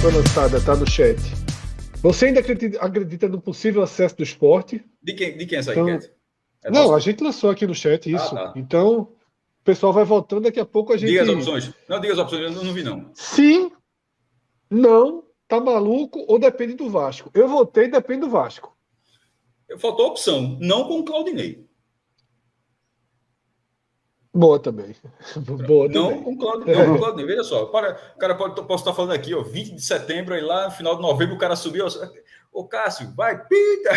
foi lançada, tá no chat. Você ainda acredita no possível acesso do Sport? De quem é essa Então, enquete? É não, nosso? a gente lançou aqui no chat isso. Tá. Então, o pessoal vai votando, daqui a pouco a Diga as gente... opções. Não, diga as opções, eu não vi, não. Sim, não, tá maluco ou depende do Vasco? Eu votei, depende do Vasco. Faltou a opção, não com o Claudinei. Boa também. Boa Não também. com o Claudinei. Veja só, o cara posso estar falando aqui, ó, 20 de setembro, aí lá no final de novembro o cara subiu. Ô, Cássio, vai, pita!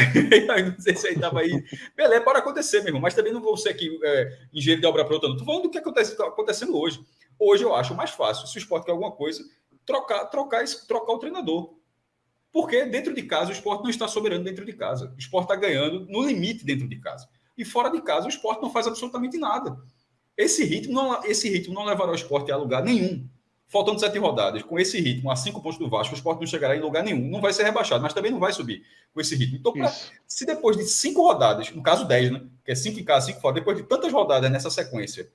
Não sei se aí estava aí. Beleza, pode acontecer, meu irmão, mas também não vou ser aqui engenheiro de obra pronta, não. Estou falando do que está acontecendo hoje. Hoje eu acho mais fácil, se o Sport quer alguma coisa, trocar o treinador. Porque dentro de casa o Sport não está soberano dentro de casa. O Sport está ganhando no limite dentro de casa. E fora de casa o Sport não faz absolutamente nada. Esse ritmo não levará o Sport a lugar nenhum. Faltando 7 rodadas, com esse ritmo, a 5 pontos do Vasco, o Sport não chegará em lugar nenhum. Não vai ser rebaixado, mas também não vai subir com esse ritmo. Então, se depois de 5 rodadas, no caso 10, né? Que é 5 em casa, 5 fora, depois de tantas rodadas nessa sequência,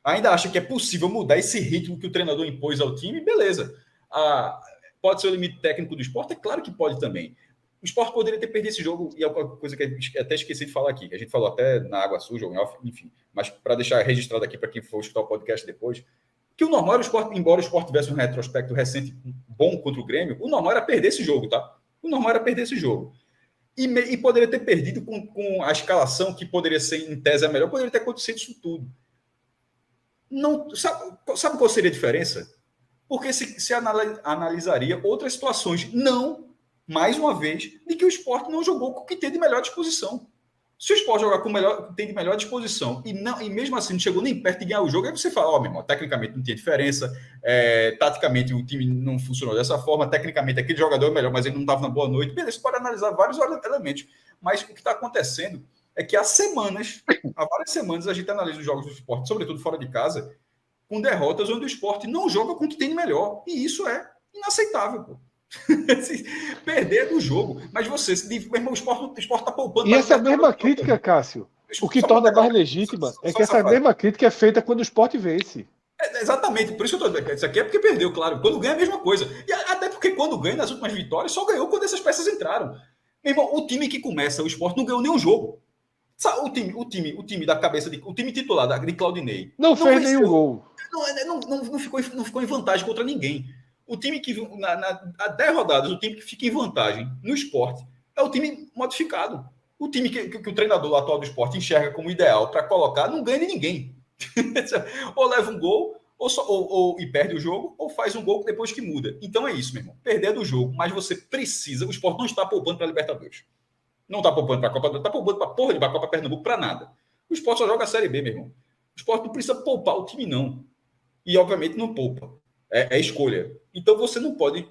ainda acha que é possível mudar esse ritmo que o treinador impôs ao time, beleza. Pode ser o limite técnico do Sport? É claro que pode também. O Sport poderia ter perdido esse jogo, e é uma coisa que eu até esqueci de falar aqui, que a gente falou até na Água Suja, ou em off, enfim, mas para deixar registrado aqui para quem for escutar o podcast depois, que o normal era o Sport, embora o Sport tivesse um retrospecto recente bom contra o Grêmio, o normal era perder esse jogo, tá? O normal era perder esse jogo. E poderia ter perdido com a escalação, que poderia ser, em tese, a melhor, poderia ter acontecido isso tudo. Não, sabe qual seria a diferença? Porque se analisaria outras situações. Não, mais uma vez, de que o Sport não jogou com o que tem de melhor disposição. Se o Sport jogar com o que tem de melhor disposição e mesmo assim não chegou nem perto de ganhar o jogo, aí você fala, meu irmão, tecnicamente não tinha diferença, taticamente o time não funcionou dessa forma, tecnicamente aquele jogador é melhor, mas ele não estava na boa noite. Beleza, você pode analisar vários elementos. Mas o que está acontecendo é que há várias semanas, a gente analisa os jogos do Sport, sobretudo fora de casa, com derrotas onde o Sport não joga com o que tem de melhor. E isso é inaceitável, pô. Perder do jogo. Mas meu irmão, o Sport está poupando. E essa mesma crítica, Cássio, o que torna mais legítima é que essa mesma crítica é feita quando o Sport vence. Exatamente, por isso que eu tô dizendo. Isso aqui é porque perdeu, claro. Quando ganha, é a mesma coisa. E até porque quando ganha, nas últimas vitórias, só ganhou quando essas peças entraram. Meu irmão, o time que começa, o Sport não ganhou nenhum jogo. O time da cabeça o time titular de Claudinei não fez nenhum gol. Não ficou em vantagem contra ninguém. O time que há 10 rodadas, o time que fica em vantagem no esporte é o time modificado. O time que o treinador atual do esporte enxerga como ideal para colocar não ganha de ninguém. Ou leva um gol, e perde o jogo, ou faz um gol depois que muda. Então é isso, meu irmão. Perder do jogo, mas você precisa. O esporte não está poupando para a Libertadores. Não está poupando para a Copa, está poupando para porra de Copa Pernambuco para nada. O esporte só joga a Série B, meu irmão. O esporte não precisa poupar o time, não. E, obviamente, não poupa. É escolha. Então, você não pode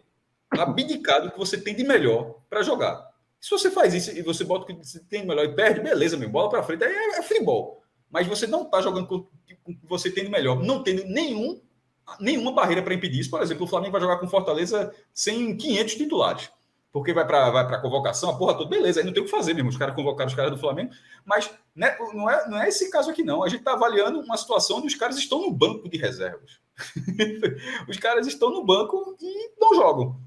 abdicar do que você tem de melhor para jogar. Se você faz isso e você bota o que você tem de melhor e perde, beleza, meu. Bola para frente. Aí é futebol. Mas você não está jogando com o que você tem de melhor. Não tendo nenhuma barreira para impedir isso. Por exemplo, o Flamengo vai jogar com Fortaleza sem 500 titulares. Porque vai para convocação, a porra toda, beleza, aí não tem o que fazer mesmo. Os caras convocaram os caras do Flamengo, mas né, não é esse caso aqui, não. A gente está avaliando uma situação onde os caras estão no banco de reservas. Os caras estão no banco e não jogam.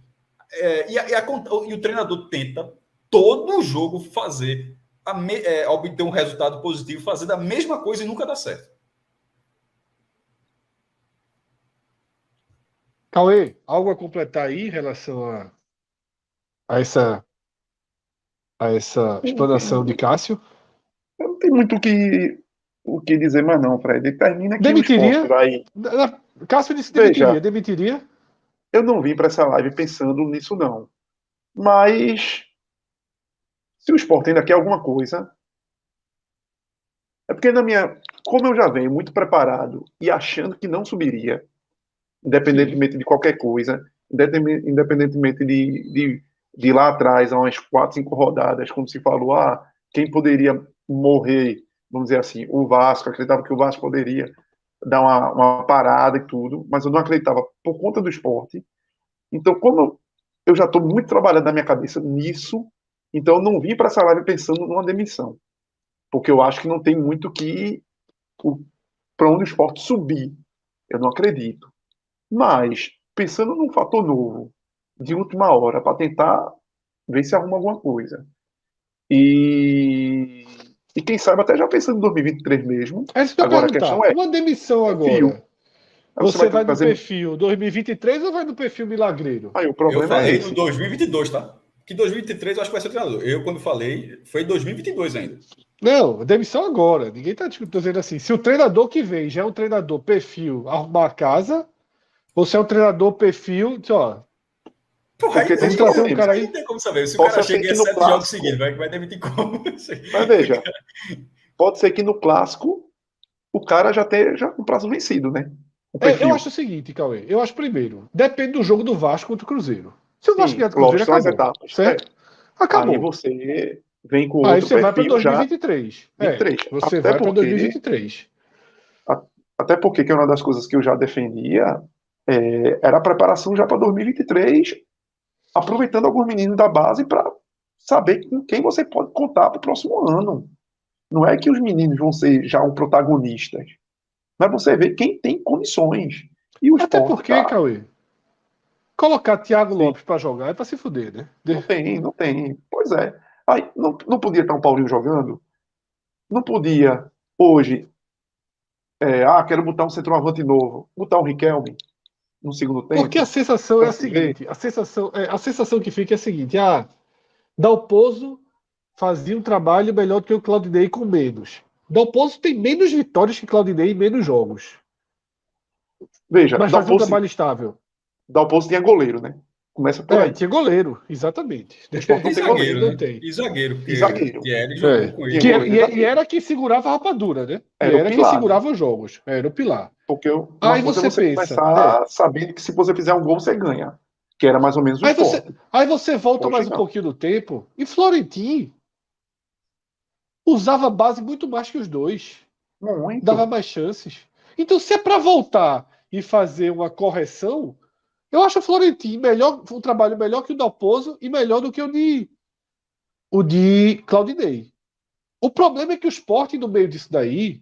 E o treinador tenta todo jogo fazer obter um resultado positivo, fazer a mesma coisa e nunca dá certo. Cauê, algo a completar aí em relação a essa explanação de Cássio? Eu não tenho muito o que dizer mais não, Fred. Termina que o Sport Demitiria? vai... Cássio disse que Veja, demitiria? eu não vim para essa live pensando nisso não. Mas se o Sport ainda quer alguma coisa, é porque como eu já venho muito preparado e achando que não subiria, independentemente de qualquer coisa, independentemente de lá atrás, há umas 4, 5 rodadas, quando se falou, quem poderia morrer, vamos dizer assim, o Vasco, acreditava que o Vasco poderia dar uma parada e tudo, mas eu não acreditava por conta do esporte. Então, como eu já estou muito trabalhando na minha cabeça nisso, então eu não vim para essa live pensando numa demissão, porque eu acho que não tem muito que para onde o esporte subir. Eu não acredito. Mas, pensando num fator novo, de última hora para tentar ver se arruma alguma coisa. E quem sabe até já pensando em 2023 mesmo. É isso que eu ia Agora a questão perguntar. é Uma demissão perfil. agora. Aí Você vai no trazer. perfil 2023 ou vai no perfil milagreiro? Aí o Eu problema é falei esse. no 2022, tá? Que 2023 eu acho que vai ser o treinador. Eu, quando falei, foi 2022 ainda. Não, demissão agora. Ninguém tá dizendo assim. Se o treinador que vem já é um treinador perfil arrumar a casa, ou se é um treinador perfil, ó, Porra, aí Porque não tem vamos tem esse trazer um como, problema. cara aí não aí. tem como saber. Se o cara Possa ser chega que em no 7 jogos clássico. seguidos, vai demitir como? Mas veja, pode ser que no clássico o cara já esteja com prazo vencido, né? O Eu perfil. acho o seguinte, Cauê. Eu acho primeiro, depende do jogo do Vasco contra o Cruzeiro. Se o Vasco Sim, ganhar do Cruzeiro, lógico, são as acabou. etapas. Certo? Aí Acabou. você vem com Aí outro você vai para perfil já 2023. 23. Você vai para 2023. A- até porque que é uma das coisas que eu já defendia era a preparação já para 2023, aproveitando alguns meninos da base para saber com quem você pode contar para o próximo ano. Não é que os meninos vão ser já um protagonistas, mas você vê quem tem condições. E o Até esporte porque, tá. Cauê, colocar Thiago Sim, Lopes para jogar é para se fuder, né? não tem, não tem. Pois é. Aí, não podia estar um Paulinho jogando? Não podia, hoje, quero botar um centroavante novo, botar um Riquelme no segundo Porque a tempo, sensação é para a se ver. seguinte: a sensação que fica é a seguinte: Dalpozo fazia um trabalho melhor do que o Claudinei com menos. Dalpozo tem menos vitórias que Claudinei em menos jogos, Veja, mas fazia um trabalho estável. Dalpozo tinha goleiro, né? Começa por aí. Tinha goleiro, exatamente. O esporte não E tem Claudinei zagueiro, goleiro. não né? tem. E zagueiro, E porque zagueiro. Thierry jogou com Tinha ele. goleiro e E zagueiro. era quem segurava a rapadura, né? E Era o era quem pilar, né? segurava os jogos. Era o pilar. Uma Aí coisa é você você pensa, começar sabendo que se você fizer um gol, você ganha. Que era mais ou menos o Aí você, esporte. aí você volta Hoje mais um não. pouquinho do tempo e Florentino usava a base muito mais que os dois. Dava Muito. mais chances. Então, se é para voltar e fazer uma correção, eu acho o Florentino um trabalho melhor que o Dalpozo e melhor do que o de Claudinei. O problema é que o Sport, no meio disso daí,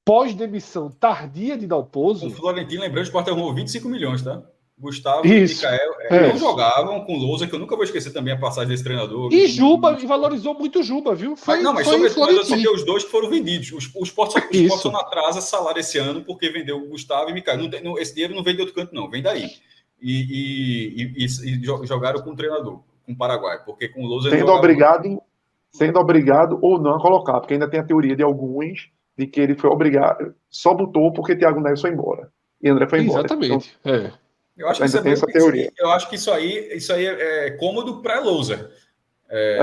pós-demissão tardia de Com o Dalpozo, Florentino, lembrando, o Sport arrumou 25 milhões, tá? Gustavo e isso, Mikael não jogavam com Lousa, que eu nunca vou esquecer também a passagem desse treinador. E Juba, e valorizou muito Juba, viu? Mas Foi sobretudo, mas eu citei Florentino. os dois que foram vendidos. O Sport só Isso. não atrasa salário esse ano porque vendeu o Gustavo e Mikael. Esse dinheiro não vem de outro canto, não, vem daí. E jogaram com o treinador, com o Paraguai, porque com o Lousa não jogava. Sendo obrigado ou não a colocar, porque ainda tem a teoria de alguns de que ele foi obrigado, só botou porque Thiago Neves foi embora. E André foi embora. Então, Exatamente. Eu acho que ainda tem essa isso, teoria. eu acho que isso aí é cômodo para Lousa.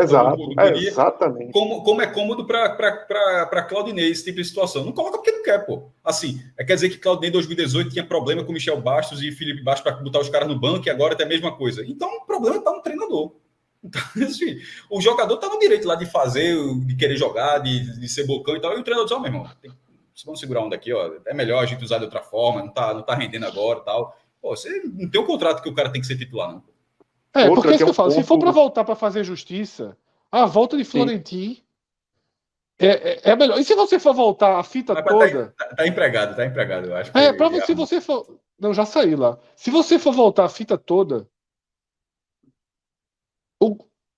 Exato, exatamente. Como é cômodo para Claudinei esse tipo de situação. Não coloca porque não quer, pô. Assim, quer dizer que Claudinei em 2018 tinha problema com Michel Bastos e Felipe Bastos para botar os caras no banco e agora tem a mesma coisa. Então o problema está no treinador. Então, assim, o jogador está no direito lá de fazer, de querer jogar, de ser bocão e tal. E o treinador diz, meu irmão, vamos segurar um daqui, ó. É melhor a gente usar de outra forma, não tá rendendo agora e tal. Pô, você não tem um contrato que o cara tem que ser titular, não. Porque é isso que que eu falo. Se for para voltar para fazer justiça, a volta de Florentino é melhor. E se você for voltar a fita toda. Tá empregado, eu acho. Se você for. Não, já saí lá. Se você for voltar a fita toda,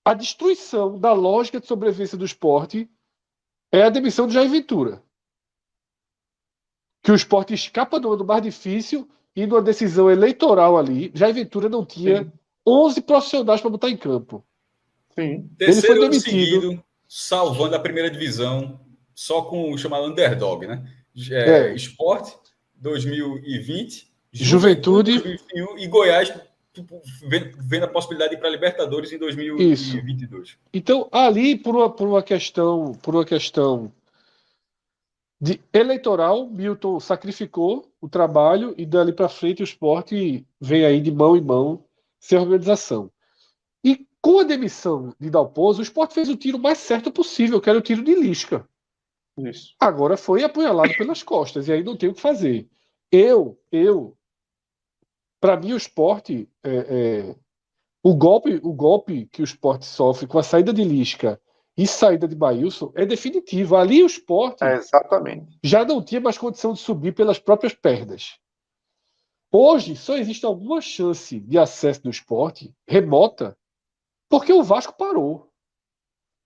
a destruição da lógica de sobrevivência do esporte é a demissão de Jair Ventura. Que o esporte escapa do ano mais difícil e numa decisão eleitoral ali, Jair Ventura não tinha 11 profissionais para botar em campo. Sim. Ele foi Terceiro ano demitido. seguido, salvando a primeira divisão, só com o chamado underdog, né? Esporte, 2020, Juventude 2021 e Goiás vendo a possibilidade de ir para a Libertadores em 2022. Isso. Então, ali, por uma questão de eleitoral, Milton sacrificou o trabalho e dali para frente o esporte vem aí de mão em mão sem organização. E com a demissão de Dalpozo, o esporte fez o tiro mais certo possível, que era o tiro de Lisca. Isso. Agora foi apunhalado pelas costas, e aí não tem o que fazer. Para mim, o esporte, o golpe que o esporte sofre com a saída de Lisca e saída de Bailson é definitivo. Ali o esporte Exatamente. já não tinha mais condição de subir pelas próprias pernas. Hoje só existe alguma chance de acesso do Sport remota porque o Vasco parou.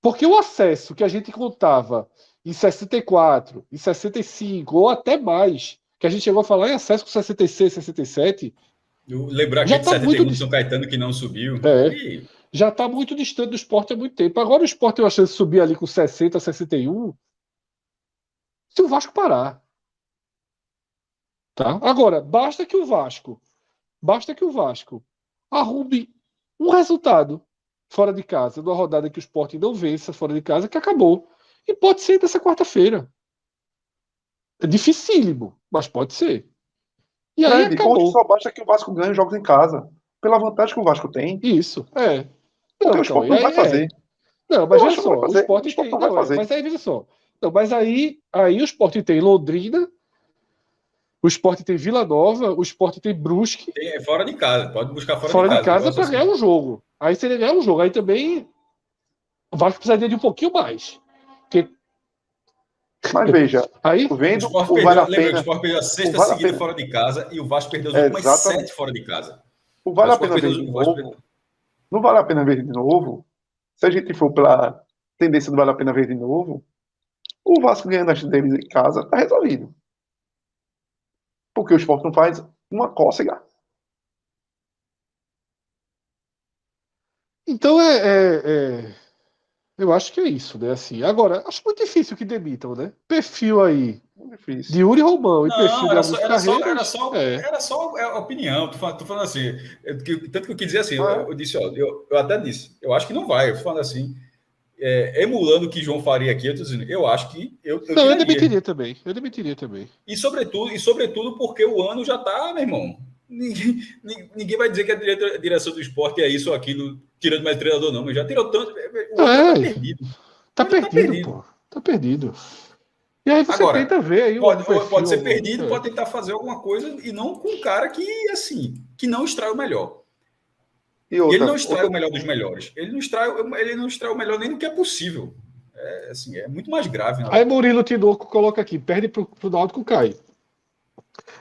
Porque o acesso que a gente contava em 64, em 65, ou até mais, que a gente chegou a falar em acesso com 66, 67, Lembrar aqui já de está 71 muito, do São Caetano que não subiu. já tá muito distante do Sport há muito tempo. Agora o Sport tem uma chance de subir ali com 60, 61, se o Vasco parar. Tá? Agora, basta que o Vasco arrume um resultado fora de casa, numa rodada que o Sport não vença fora de casa, que acabou. E pode ser dessa quarta-feira. É dificílimo, mas pode ser. E aí Fred, hoje acabou. só basta que o Vasco ganhe os jogos em casa. Pela vantagem que o Vasco tem. Isso, é. Porque Não, o Sport Cauê, não aí vai fazer. Não, mas Eu veja acho que não vai só, o fazer. Sport O Sport tem. não vai Não, fazer. mas aí veja só. Não, mas aí o Sport tem Londrina, o Sport tem Vila Nova, o Sport tem Brusque. É fora de casa, pode buscar fora Fora de de casa. casa para Assim. ganhar um jogo. Aí seria ganhar um jogo. Aí também o Vasco precisaria de um pouquinho mais. Porque... Mas veja, aí, vendo o o vale a lembra, o pena. Sport perdeu a sexta Vale a seguida pena. fora de casa e o Vasco perdeu as últimas Exatamente. 7 fora de casa. O vale O a pena Sport ver perdeu de o Vasco novo. Não vale a pena ver de novo. Se a gente for pela tendência do vale a pena ver de novo, o Vasco ganhando as deles em casa tá resolvido. Porque o Sport não faz uma cócega. então eu acho que é isso, né? Assim, agora, acho muito difícil que demitam, né? Perfil aí Muito difícil. de Yuri Romão e perfil Não, de Augusto Carreiras. era só a opinião. Tô falando assim, tanto que eu quis dizer assim, Ah, eu disse, ó, eu até disse, eu acho que não vai. Eu tô falando assim, emulando o que João faria aqui, eu tô dizendo, eu acho que eu Não, eu tiraria. demitiria também. Eu demitiria também. E sobretudo porque o ano já tá, meu irmão. Ninguém vai dizer que a direção do esporte é isso ou aquilo, tirando mais treinador, não. Mas já tirou tanto. O ano já tá perdido. Tá O ano já tá perdido, perdido. pô. Tá perdido. E aí você Agora, tenta ver aí um perfil. pode ser perdido, pode tentar fazer alguma coisa e não com um cara que, assim, que não extrai o melhor. e E ele outra, não extrai o melhor dos melhores. Ele não extrai o melhor nem do que é possível. Assim, é muito mais grave. Aí Murilo Tinoco coloca aqui, perde pro Náutico, cai.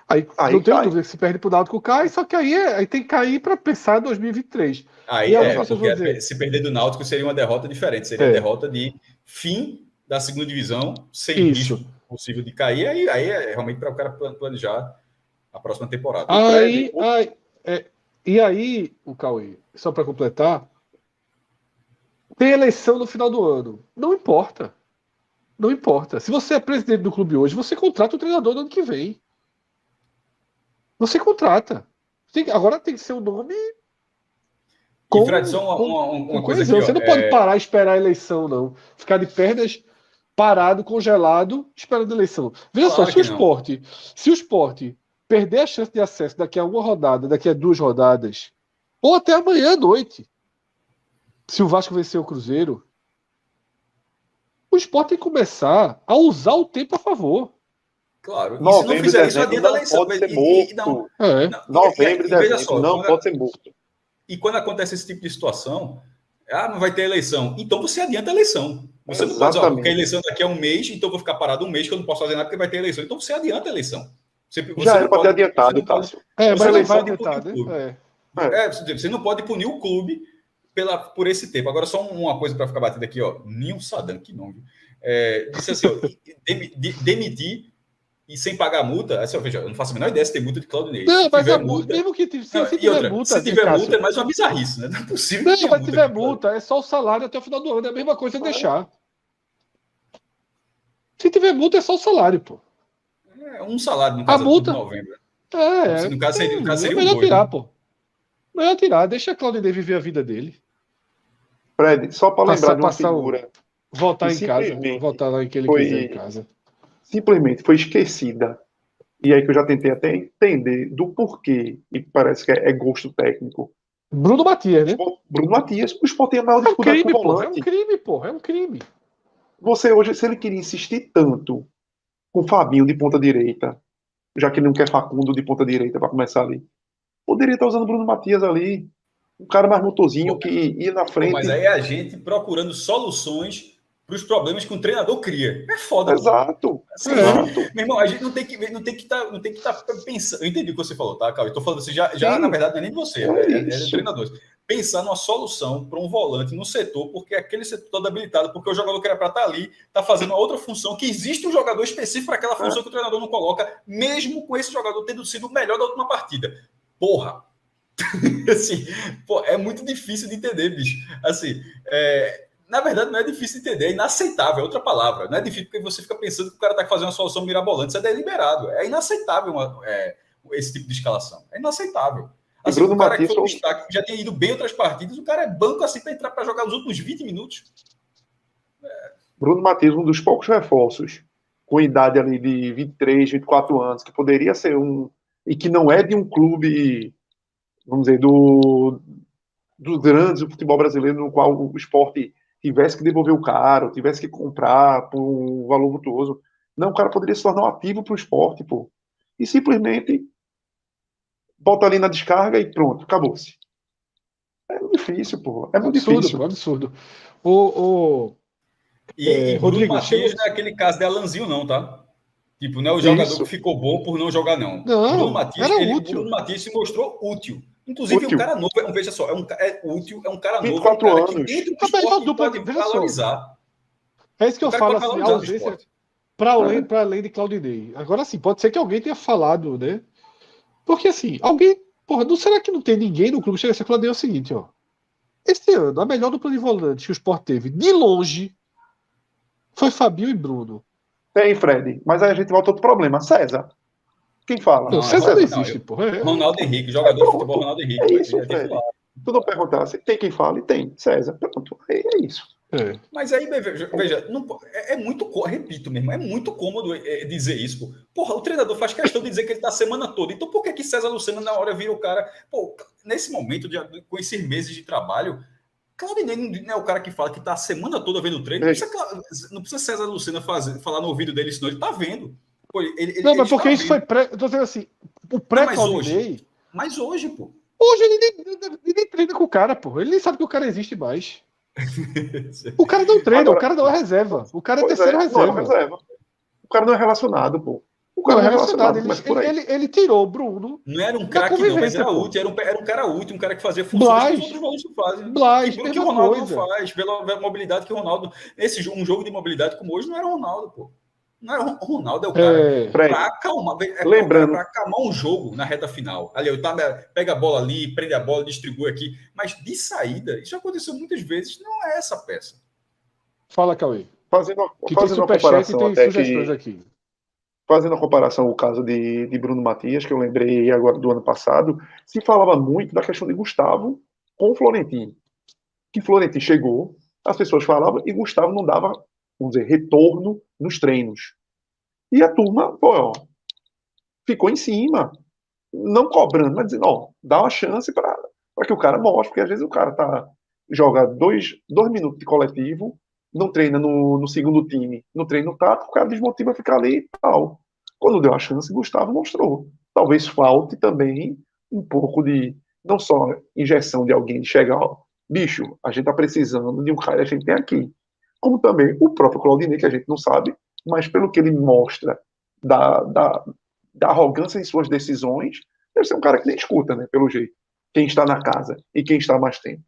Aí não tenho cai. dúvida que se perde pro Náutico, cai, só que aí tem que cair para pensar em 2023. Aí E algumas pessoas porque vão dizer, se perder do Náutico seria uma derrota diferente. Seria a derrota de fim da segunda divisão, sem risco possível de cair. Aí é realmente para o cara planejar a próxima temporada. E aí, o Cauê, só para completar, tem eleição no final do ano. Não importa. Não importa. Se você é presidente do clube hoje, você contrata o treinador no ano que vem. Você contrata. Agora tem que ser um nome E Fred, só uma coisa aqui, coesão. ó. Você não pode parar e esperar a eleição, não. Ficar de pernas parado, congelado, esperando a eleição. Veja Claro só, se o Sport perder a chance de acesso daqui a uma rodada, daqui a 2 rodadas, ou até amanhã à noite, se o Vasco vencer o Cruzeiro, o Sport tem que começar a usar o tempo a favor. Claro. Novembro, e se não fizer isso, dezembro adianta a não eleição. pode ser morto. Novembro e veja dezembro só, não pode ser morto. E quando acontece esse tipo de situação, não vai ter eleição. Então você adianta a eleição. Você não pode dizer, porque a eleição daqui a um mês, então eu vou ficar parado um mês que eu não posso fazer nada porque vai ter eleição. Então você adianta a eleição. Você Já era para ter adiantado, Cássio. Mas não vai adiantar, né? Você não pode punir o clube por esse tempo. Agora, só uma coisa para ficar batendo aqui, ó. Ninho Saddam, que nome. Disse assim, ó, demitir e sem pagar multa. Assim, veja, eu não faço a menor ideia se tem multa de Claudinei. Não, mas mesmo que se tiver multa. Se tiver multa, é mais uma bizarrice, né? Não é possível. Não, mas se tiver multa, é só o salário até o final do ano. É a mesma coisa deixar. Se tiver multa, é só o salário, pô. Um salário, no caso, a multa, de novembro. No caso seria melhor tirar, pô. Melhor tirar, deixa a Claudinei viver a vida dele. Fred, só para lembrar de uma figura. Voltar em casa, voltar lá em que ele quiser em casa. Simplesmente foi esquecida. E aí que eu já tentei até entender do porquê, e parece que é gosto técnico. Bruno Matias, né? Bruno Matias, o Sport tem a maior dificuldade com o volante. É um crime, porra, é um crime. Você hoje, se ele queria insistir tanto com o Fabinho de ponta direita, já que ele não quer Facundo de ponta direita para começar ali, poderia estar usando o Bruno Matias ali, um cara mais motorzinho que ia na frente. Mas aí é a gente procurando soluções para os problemas que um treinador cria. É foda. Exato. Assim, Exato. meu irmão, a gente não tem que estar pensando. Eu entendi o que você falou, tá, Cauê? Eu tô falando assim, já na verdade, não é nem de você, é de Isso. treinadores. Pensar numa solução para um volante no setor, porque aquele setor todo habilitado, porque o jogador que era para estar ali está fazendo uma outra função, que existe um jogador específico para aquela função que o treinador não coloca, mesmo com esse jogador tendo sido o melhor da última partida. Porra! Assim, pô, é muito difícil de entender, bicho. Assim, na verdade, não é difícil de entender, é inaceitável, é outra palavra. Não é difícil porque você fica pensando que o cara está fazendo uma solução mirabolante, isso é deliberado. É inaceitável esse tipo de escalação. É inaceitável. E Assim, Bruno o cara que Matheus foi um destaque, que já tinha ido bem em outras partidas, o cara é banco assim para entrar para jogar os últimos 20 minutos. Bruno Matheus, um dos poucos reforços com idade ali de 23, 24 anos, que poderia ser um. E que não é de um clube, vamos dizer, dos grandes do futebol brasileiro, no qual o esporte tivesse que devolver o cara, ou tivesse que comprar por um valor vultuoso. Não, o cara poderia se tornar um ativo para o esporte, pô. E simplesmente bota ali na descarga e pronto, acabou-se. É muito difícil, pô. É muito Absurdo, difícil. pô, absurdo. O E Bruno Rodrigo, Matias chegou... não é aquele caso de Alanzinho, não, tá? Tipo, não é o jogador Isso. que ficou bom por não jogar, não. Bruno Não, Matias, era o útil. Bruno Matias se mostrou útil. Inclusive, um Útil. cara novo, veja só, é útil, é um cara novo, é um 24 cara que anos. dentro do A melhor esporte dupla, pode veja só, valorizar. é isso que O eu cara falo, pode assim, a valorizar no ausência esporte. para além de Claudinei. Agora sim, pode ser que alguém tenha falado, né? Porque assim, porra, não será que não tem ninguém no clube que chega a ser Claudinei é o seguinte, ó. Esse ano, a melhor dupla de volantes que o Sport teve, de longe, foi Fabinho e Bruno. Tem, Fred. Mas aí a gente volta ao outro problema. César. Quem fala? Não, Não, César não César. existe, porra. Ronaldo Henrique, jogador de futebol, Pronto. Ronaldo Henrique, É isso, é Fred. titular. Tu não perguntasse, tem quem fala? E tem. César. Pronto. É isso. É. Mas aí, veja é muito, repito mesmo, é muito cômodo dizer isso. Pô. Porra, o treinador faz questão de dizer que ele tá a semana toda. Então por que César Lucena na hora vira o cara? Pô, nesse momento, com esses meses de trabalho, Claudinei não é o cara que fala que tá a semana toda vendo o treino. Não precisa César Lucena falar no ouvido dele, senão ele tá vendo. Pô, Não, ele mas porque está isso foi vendo. Eu tô dizendo assim, o Não, mas hoje. pré-Claudinei. Mas hoje, pô. Hoje ele nem treina com o cara, pô. Ele nem sabe que o cara existe mais. O cara não treina, o Agora, cara não é reserva. O cara é pois terceiro é, não é reserva. reserva. O cara não é relacionado, pô. O Não cara é não é relacionado. relacionado, começa por aí. Ele tirou o Bruno Não era um da craque, não, mas convivência, era pô. útil. Era um cara útil, um cara que fazia funções que os outros jogadores não fazem. Blas, Que o mesma Ronaldo coisa. não faz, pela mobilidade que o Ronaldo. Um jogo de mobilidade como hoje não era o Ronaldo, pô. Não era o Ronaldo, é o cara Fred, para acalmar. lembrando, Para acalmar um jogo na reta final. Ali, pega a bola ali, prende a bola, distribui aqui. Mas de saída, isso aconteceu muitas vezes, não é essa peça. Fala, Cauê. fazendo Que tem uma superchat e comparação tem até sugestões que. aqui. Fazendo a comparação o caso de Bruno Matias, que eu lembrei agora do ano passado, se falava muito da questão de Gustavo com o Florentino. Que Florentino chegou, as pessoas falavam, e Gustavo não dava, vamos dizer, retorno nos treinos. E a turma, pô, ó, ficou em cima, não cobrando, mas dizendo, ó, dá uma chance para que o cara mostre, porque às vezes o cara joga dois minutos de coletivo, não treina no segundo time, no treino tático, o cara desmotiva a ficar ali e tal. Quando deu a chance, Gustavo mostrou. Talvez falte também um pouco de, não só injeção de alguém de chegar, ó, bicho, a gente tá precisando de um cara que a gente tem aqui. Como também o próprio Claudinei, que a gente não sabe, mas pelo que ele mostra da, da, da arrogância em suas decisões, deve ser um cara que nem escuta, né, pelo jeito, quem está na casa e quem está há mais tempo.